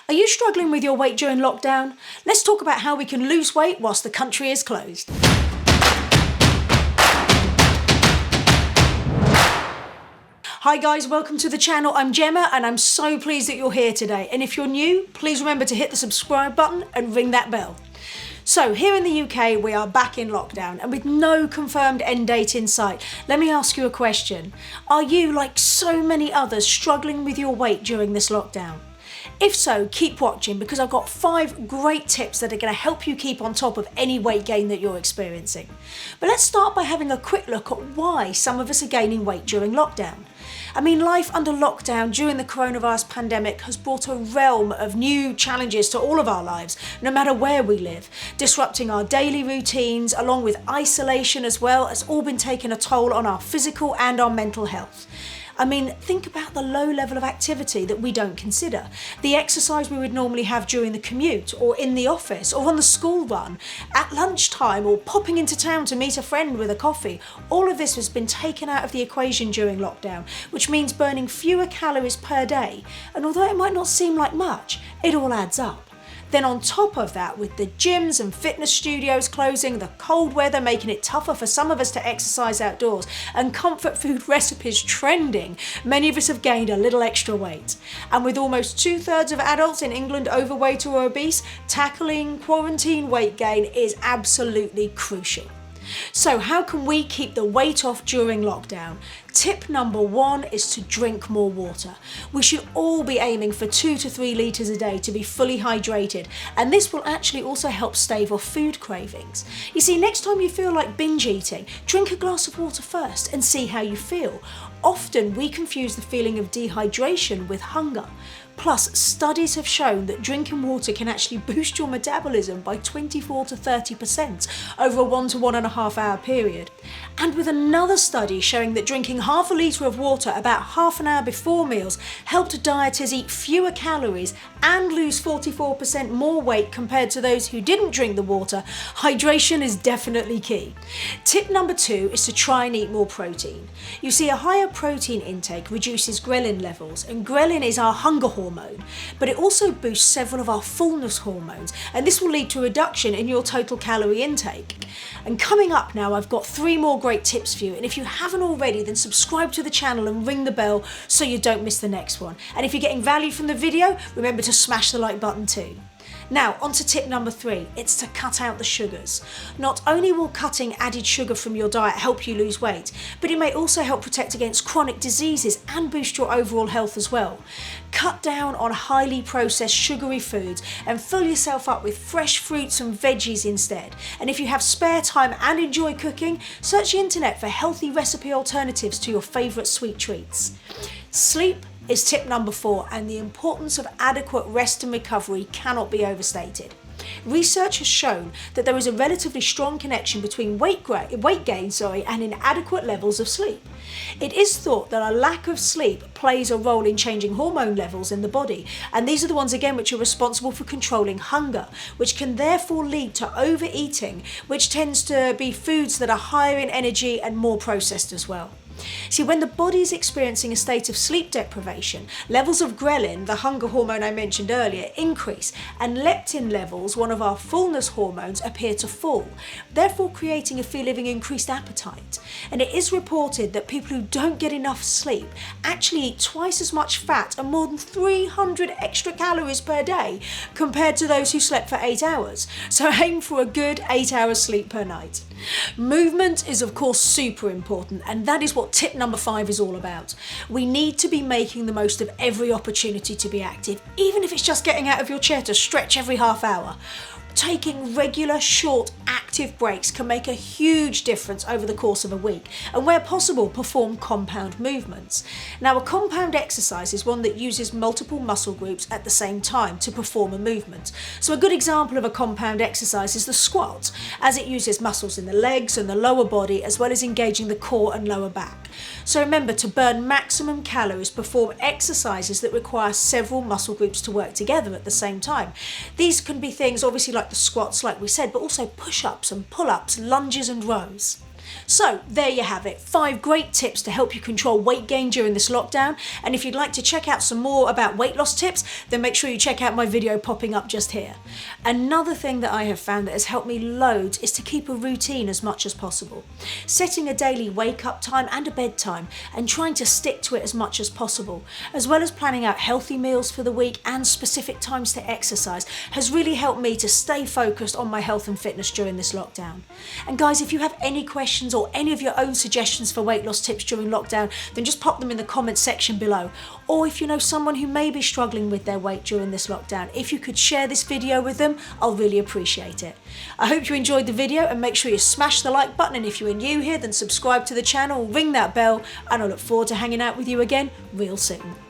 Are you struggling with your weight during lockdown? Let's talk about how we can lose weight whilst the country is closed. Hi guys, welcome to the channel. I'm Gemma and I'm so pleased that you're here today. And if you're new, please remember to hit the subscribe button and ring that bell. So here in the UK, we are back in lockdown and with no confirmed end date in sight. Let me ask you a question. Are you, like so many others, struggling with your weight during this lockdown? If so, keep watching because I've got 5 great tips that are going to help you keep on top of any weight gain that you're experiencing. But let's start by having a quick look at why some of us are gaining weight during lockdown. I mean, life under lockdown during the coronavirus pandemic has brought a realm of new challenges to all of our lives, no matter where we live, disrupting our daily routines, along with isolation as well, has all been taking a toll on our physical and our mental health. I mean, think about the low level of activity that we don't consider. The exercise we would normally have during the commute, or in the office, or on the school run, at lunchtime, or popping into town to meet a friend with a coffee. All of this has been taken out of the equation during lockdown, which means burning fewer calories per day. And although it might not seem like much, it all adds up. Then on top of that, with the gyms and fitness studios closing, the cold weather making it tougher for some of us to exercise outdoors, and comfort food recipes trending, many of us have gained a little extra weight. And with almost 2/3 of adults in England overweight or obese, tackling quarantine weight gain is absolutely crucial. So how can we keep the weight off during lockdown? Tip number 1 is to drink more water. We should all be aiming for 2 to 3 litres a day to be fully hydrated, and this will actually also help stave off food cravings. You see, next time you feel like binge eating, drink a glass of water first and see how you feel. Often we confuse the feeling of dehydration with hunger. Plus, studies have shown that drinking water can actually boost your metabolism by 24 to 30% over a 1 to 1.5 hour period. And with another study showing that drinking half a litre of water about half an hour before meals helped dieters eat fewer calories and lose 44% more weight compared to those who didn't drink the water, hydration is definitely key. Tip number 2 is to try and eat more protein. You see, a higher protein intake reduces ghrelin levels, and ghrelin is our hunger hormone, but it also boosts several of our fullness hormones, and this will lead to a reduction in your total calorie intake. And coming up now, I've got 3 more great tips for you, and if you haven't already, then subscribe to the channel and ring the bell so you don't miss the next one. And if you're getting value from the video, remember to smash the like button too. Now, on to tip number 3, it's to cut out the sugars. Not only will cutting added sugar from your diet help you lose weight, but it may also help protect against chronic diseases and boost your overall health as well. Cut down on highly processed sugary foods and fill yourself up with fresh fruits and veggies instead. And if you have spare time and enjoy cooking, search the internet for healthy recipe alternatives to your favourite sweet treats. Sleep is tip number 4, and the importance of adequate rest and recovery cannot be overstated. Research has shown that there is a relatively strong connection between weight gain and inadequate levels of sleep. It is thought that a lack of sleep plays a role in changing hormone levels in the body, and these are the ones again which are responsible for controlling hunger, which can therefore lead to overeating, which tends to be foods that are higher in energy and more processed as well. See, when the body is experiencing a state of sleep deprivation, levels of ghrelin, the hunger hormone I mentioned earlier, increase, and leptin levels, one of our fullness hormones, appear to fall, therefore creating a feeling of increased appetite. And it is reported that people who don't get enough sleep actually eat twice as much fat and more than 300 extra calories per day compared to those who slept for 8 hours. So aim for a good 8 hours sleep per night. Movement is of course super important, and that is what tip number 5 is all about. We need to be making the most of every opportunity to be active, even if it's just getting out of your chair to stretch every half hour. Taking regular, short, active breaks can make a huge difference over the course of a week, and where possible, perform compound movements. Now, a compound exercise is one that uses multiple muscle groups at the same time to perform a movement. So a good example of a compound exercise is the squat, as it uses muscles in the legs and the lower body, as well as engaging the core and lower back. So remember, to burn maximum calories, perform exercises that require several muscle groups to work together at the same time. These can be things obviously like the squats, like we said, but also push-ups and pull-ups, lunges and rows. So there you have it, 5 great tips to help you control weight gain during this lockdown. And if you'd like to check out some more about weight loss tips, then make sure you check out my video popping up just here. Another thing that I have found that has helped me loads is to keep a routine as much as possible. Setting a daily wake up time and a bedtime and trying to stick to it as much as possible, as well as planning out healthy meals for the week and specific times to exercise, has really helped me to stay focused on my health and fitness during this lockdown. And guys, if you have any questions or any of your own suggestions for weight loss tips during lockdown, then just pop them in the comments section below. Or if you know someone who may be struggling with their weight during this lockdown, if you could share this video with them, I'll really appreciate it. I hope you enjoyed the video, and make sure you smash the like button, and if you are new here, then subscribe to the channel, ring that bell, and I look forward to hanging out with you again real soon.